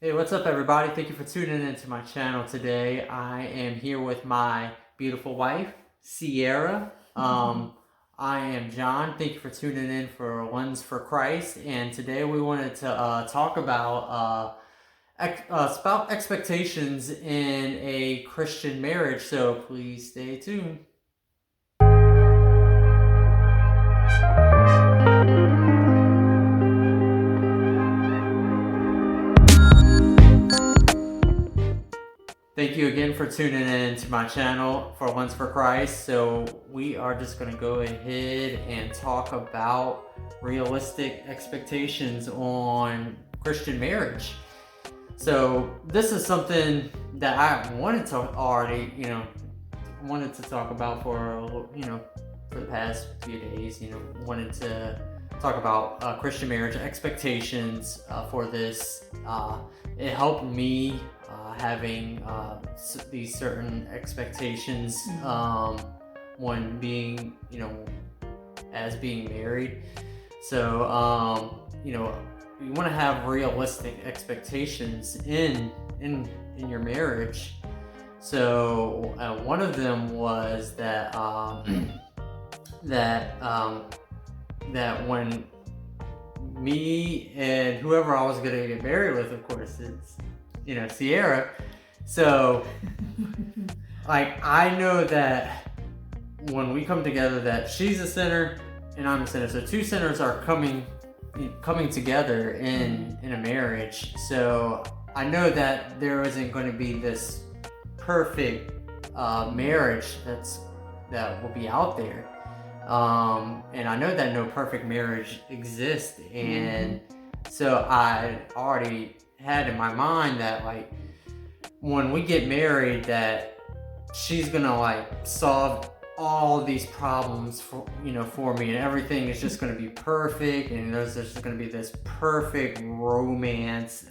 Hey, what's up, everybody? Thank you for tuning into my channel today. I am here with my beautiful wife, Sierra. I am John. Thank you for tuning in for Ones for Christ. And today we wanted to talk about expectations in a Christian marriage. So please stay tuned. Thank you again for tuning in to my channel for Ones for Christ. So we are just going to go ahead and talk about realistic expectations on Christian marriage. So this is something that I wanted to already, wanted to talk about for, for the past few days, wanted to talk about Christian marriage expectations for this. It helped me having these certain expectations when being, as being married. So, you want to have realistic expectations in your marriage. So one of them was that that when me and whoever I was going to get married with, of course, it's Sierra. So like I know that when we come together, that she's a sinner and I'm a sinner. So two sinners are coming together in a marriage. So I know that there isn't going to be this perfect marriage that will be out there. And I know that no perfect marriage exists, and so I already had in my mind that like when we get married, that she's gonna like solve all these problems for me, and everything is just going to be perfect, and there's just going to be this perfect romance,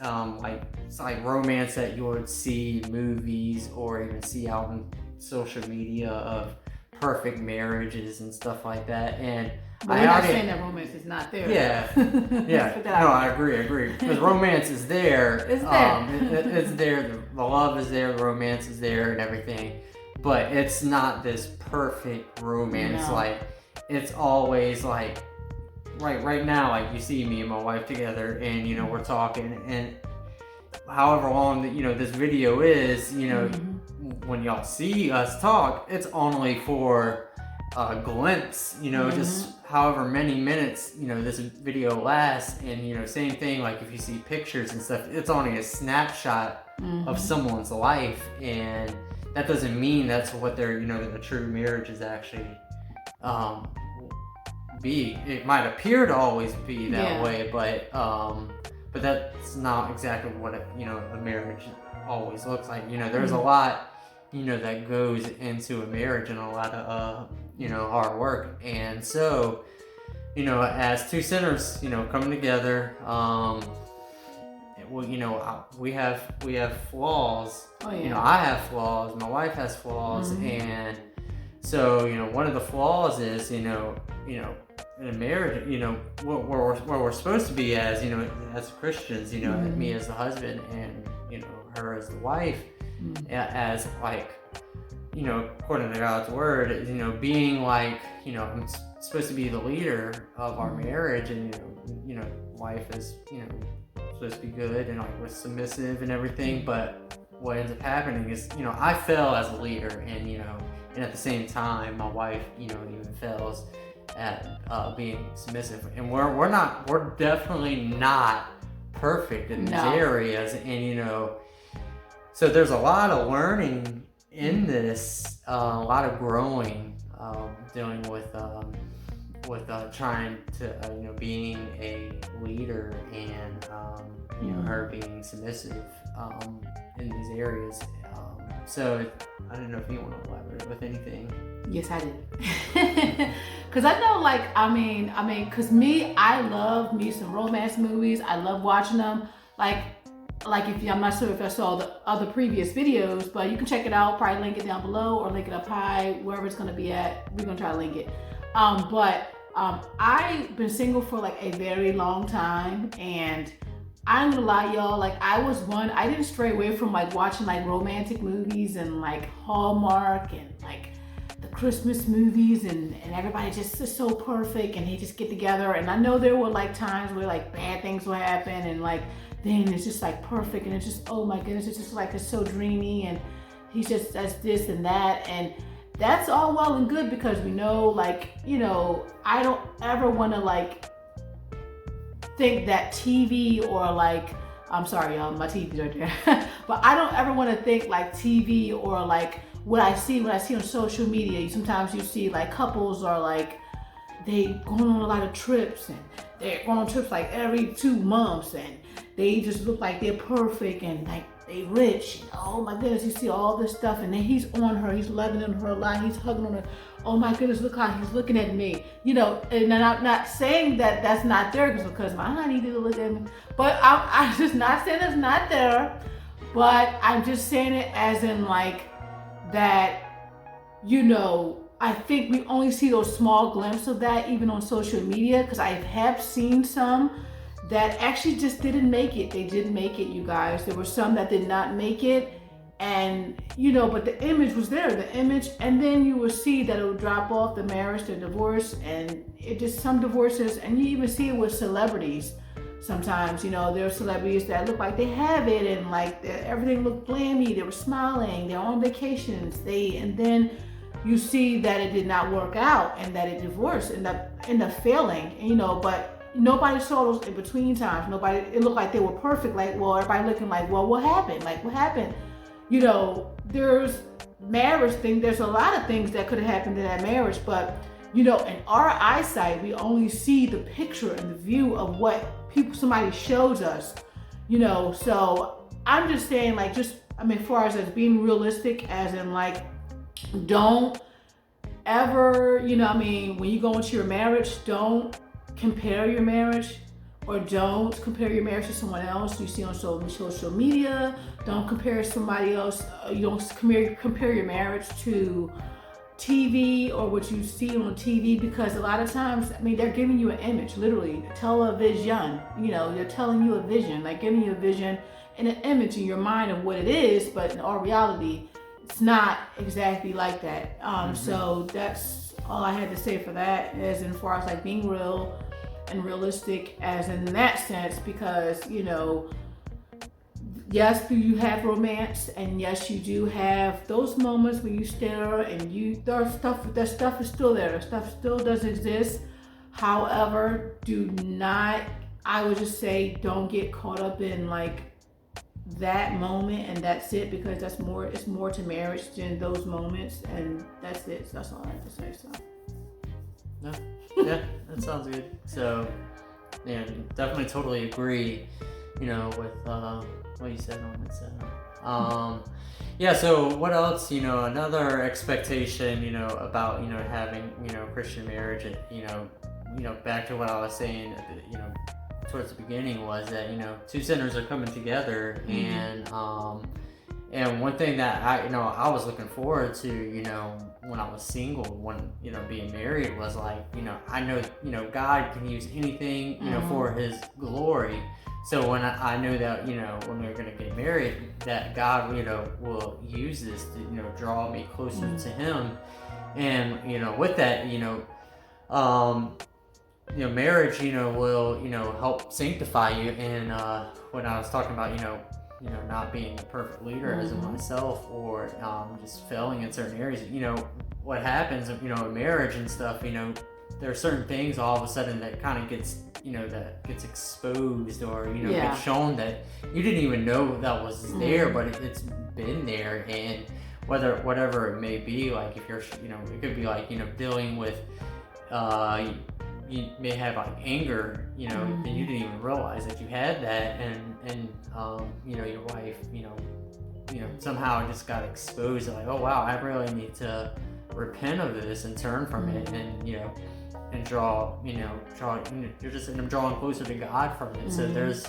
it's like romance that you would see in movies or even see out in social media of perfect marriages and stuff like that. And but we're not saying that romance is not there. Yeah, yeah. No, I agree. Because romance is there. It's there. It's there. The love is there. The romance is there, and everything. But it's not this perfect romance. No. Like it's always like right now. Like you see me and my wife together, and we're talking, and however long that this video is, when y'all see us talk, it's only for a glimpse, just however many minutes this video lasts. And same thing, like if you see pictures and stuff, it's only a snapshot of someone's life, and that doesn't mean that's what their the true marriage is actually be. It might appear to always be that way, but that's not exactly what a marriage always looks like. There's a lot that goes into a marriage, and a lot of hard work. And so as two sinners coming together, we have flaws. I have flaws, my wife has flaws, and so one of the flaws is in a marriage, where we're supposed to be as as Christians, me as the husband and her as the wife, as like according to God's word, being like I'm supposed to be the leader of our marriage, and wife is supposed to be good and like was submissive and everything. But what ends up happening is I fail as a leader, and and at the same time my wife even fails at being submissive, and we're definitely not perfect in these areas. And so there's a lot of learning in this, a lot of growing, dealing with trying to being a leader, and her being submissive in these areas. So I don't know if you want to elaborate with anything. Yes, I did. Cause I know, like, I mean, cause I love me some romance movies. I love watching them. Like I'm not sure if I saw the other previous videos, but you can check it out. Probably link it down below or link it up high, wherever it's gonna be at. We're gonna try to link it. But I've been single for like a very long time, and I'm gonna lie, y'all. Like I didn't stray away from like watching like romantic movies and like Hallmark and like the Christmas movies and everybody just is so perfect and they just get together. And I know there were like times where like bad things will happen and like then it's just like perfect and it's just, oh my goodness, it's just like it's so dreamy and he's just does this and that and that's all well and good because we know like, I don't ever want to like think that TV or like, I'm sorry, y'all, my TV's right there. But I don't ever want to think like TV or like what I see on social media. Sometimes you see like couples are like they going on a lot of trips and they're going on trips like every 2 months and they just look like they're perfect and like they rich and oh my goodness, you see all this stuff and then he's on her, he's loving on her a lot, he's hugging on her. Oh my goodness, look how he's looking at me. And I'm not saying that that's not there because my honey did look at me. But I'm just not saying it's not there. But I'm just saying it as in like that, I think we only see those small glimpses of that even on social media because I have seen some that actually just didn't make it. They didn't make it, you guys. There were some that did not make it. And, but the image was there, and then you will see that it will drop off the marriage, the divorce, and it just some divorces, and you even see it with celebrities. Sometimes, there are celebrities that look like they have it, and like everything looked glammy, they were smiling, they're on vacations, and then you see that it did not work out, and that it divorced, end up failing, but nobody saw those in between times. It looked like they were perfect, like, well, everybody looking like, well, what happened? Like, what happened? There's marriage thing. There's a lot of things that could have happened in that marriage, but in our eyesight, we only see the picture and the view of what somebody shows us. So I'm just saying, like, as far as being realistic, as in like, don't ever, when you go into your marriage, don't compare your marriage. Or don't compare your marriage to someone else you see on social media. Don't compare somebody else. You don't compare your marriage to TV or what you see on TV because a lot of times, they're giving you an image, literally. Television. They're telling you a vision, like giving you a vision and an image in your mind of what it is, but in all reality, it's not exactly like that. So that's all I had to say for that, as far as like being real and realistic as in that sense, because yes, you have romance, and yes, you do have those moments when you stare and that stuff is still there. The stuff still does exist. However, I would just say, don't get caught up in like that moment and that's it, because it's more to marriage than those moments, and that's it. So that's all I have to say. So. Yeah, that sounds good. So, yeah, definitely totally agree, with what you said on it. So, yeah, so what else, another expectation, about, having, Christian marriage, back to what I was saying, towards the beginning was that, two sinners are coming together, and one thing that I was looking forward to, when I was single, when, being married was like, I know, God can use anything, for his glory. So when I know that, when we're going to get married, that God, will use this to, draw me closer to him. And, with that, marriage, will, help sanctify you. And when I was talking about, not being a perfect leader as in myself, or just failing in certain areas, what happens, in marriage and stuff, there are certain things all of a sudden that kind of gets, that gets exposed, or, gets shown that you didn't even know that was there, but it's been there. And whatever it may be, like if you're, it could be like, dealing with, you may have like anger, and you didn't even realize that you had that, and your wife, somehow just got exposed, like, oh wow, I really need to repent of this and turn from it, and and draw, you're just end up drawing closer to God from it. So there's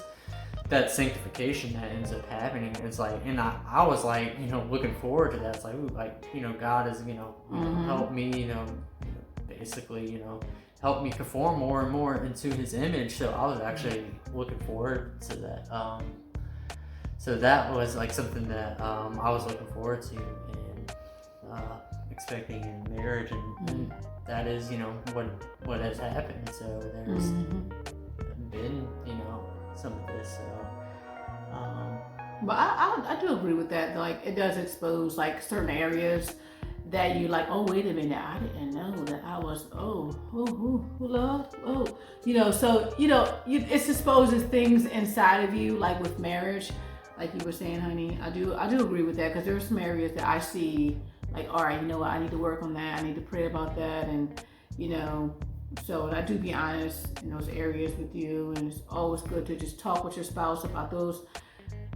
that sanctification that ends up happening. It's like, and I was like, looking forward to that. It's like, ooh, like, God is, help me, basically, help me conform more and more into his image. So I was actually looking forward to that. So that was like something that I was looking forward to and expecting in marriage, and that is, you know, what has happened. So there's been, you know, some of this. So, but I do agree with that. Like, it does expose like certain areas that you like, oh wait a minute, I didn't know that I was who loved, you know. So you know, it exposes things inside of you, like with marriage, like you were saying, honey. I do agree with that, because there are some areas that I see like, all right, you know what, I need to work on that, I need to pray about that, and you know. So I do be honest in those areas with you, and it's always good to just talk with your spouse about those,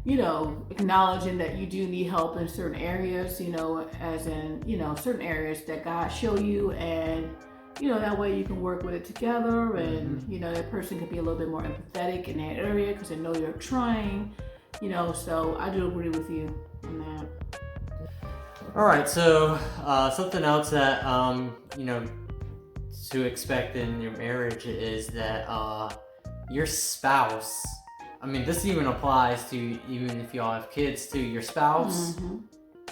you know, acknowledging that you do need help in certain areas, you know, as in, you know, certain areas that God show you, and you know, that way you can work with it together, and you know, that person can be a little bit more empathetic in that area because they know you're trying, you know. So I do agree with you on that. All right, so something else that you know, to expect in your marriage is that your spouse, I mean, this even applies to even if y'all have kids too, your spouse,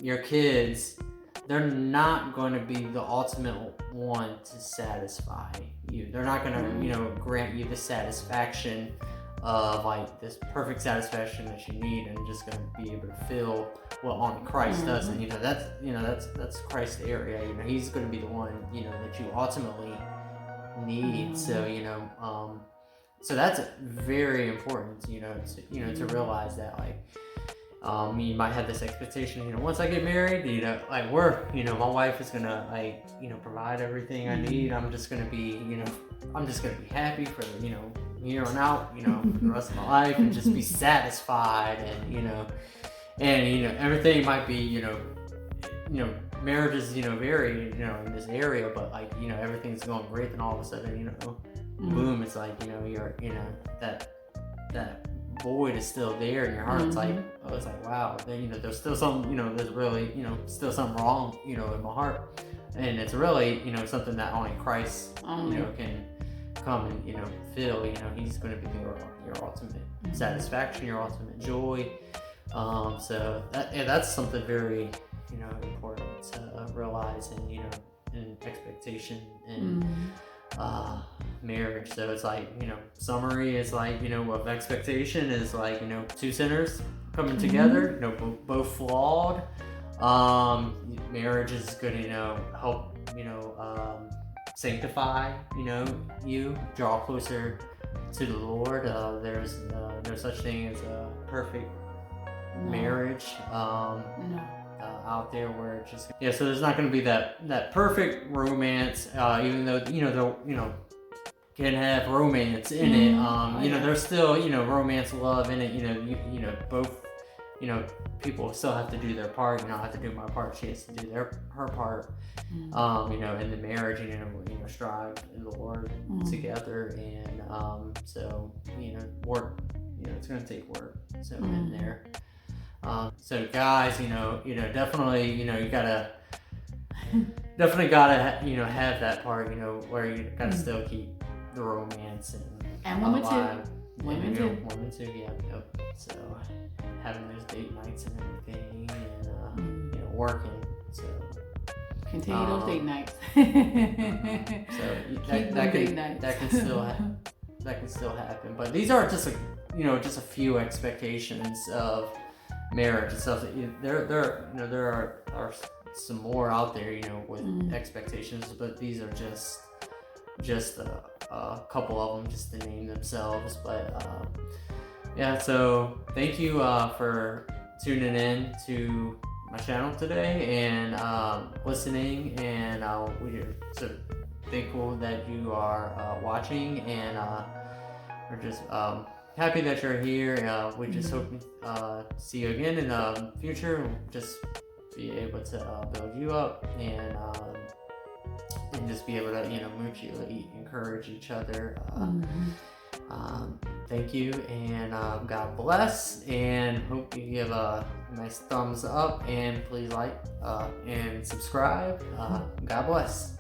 your kids, they're not going to be the ultimate one to satisfy you. They're not going to, you know, grant you the satisfaction of like this perfect satisfaction that you need, and just going to be able to feel what only Christ does. And you know, that's Christ's area. You know, he's going to be the one, you know, that you ultimately need. So you know, so that's very important, you know, to realize that, like, you might have this expectation, you know, once I get married, you know, like you know, my wife is gonna, like, you know, provide everything I need. I'm just gonna be, you know, I'm just gonna be happy for, you know, here on out, you know, for the rest of my life, and just be satisfied, and you know, everything might be, you know, marriages, you know, vary, you know, in this area, but like, you know, everything's going great, and all of a sudden, you know, boom, it's like, you know, you're, you know, that void is still there in your heart. It's like, oh, it's like, wow, then, you know, there's still some, you know, there's really, you know, still something wrong, you know, in my heart, and it's really, you know, something that only Christ, you know, can come and, you know, fill. You know, he's going to be your ultimate satisfaction, your ultimate joy. So that's something very, you know, important to realize, and you know, in expectation and marriage. So it's like, you know, summary is like, you know, of expectation is like, you know, two sinners coming together, you know, both flawed. Marriage is good, you know, help, you know, sanctify, you know, you draw closer to the Lord. There's no such thing as a perfect marriage out there where it's just, yeah, so there's not going to be that perfect romance, even though, you know, they'll, you know, can have romance in it. You know, there's still, you know, romance, love in it. You know, you know, both, you know, people still have to do their part. You know, I have to do my part. She has to do her part. You know, in the marriage, you know, strive in the Lord together, and so, you know, work. You know, it's going to take work. So in there. So guys, you know, definitely, you know, you gotta you know, have that part, you know, where you gotta still keep the romance and women too. Women too, yeah. Yep. So having those date nights and everything, and you know, working. So continue those date nights. So that can still happen. But these are just a few expectations of marriage and stuff. There are some more out there, you know, with expectations, but these are just a couple of them, just to name themselves. But yeah, so thank you for tuning in to my channel today and listening, and we're so thankful that you are watching, and we're just happy that you're here. We just hope to see you again in the future. We'll just be able to build you up, and just be able to, you know, mutually encourage each other. Thank you, and God bless, and hope you give a nice thumbs up, and please like and subscribe. God bless.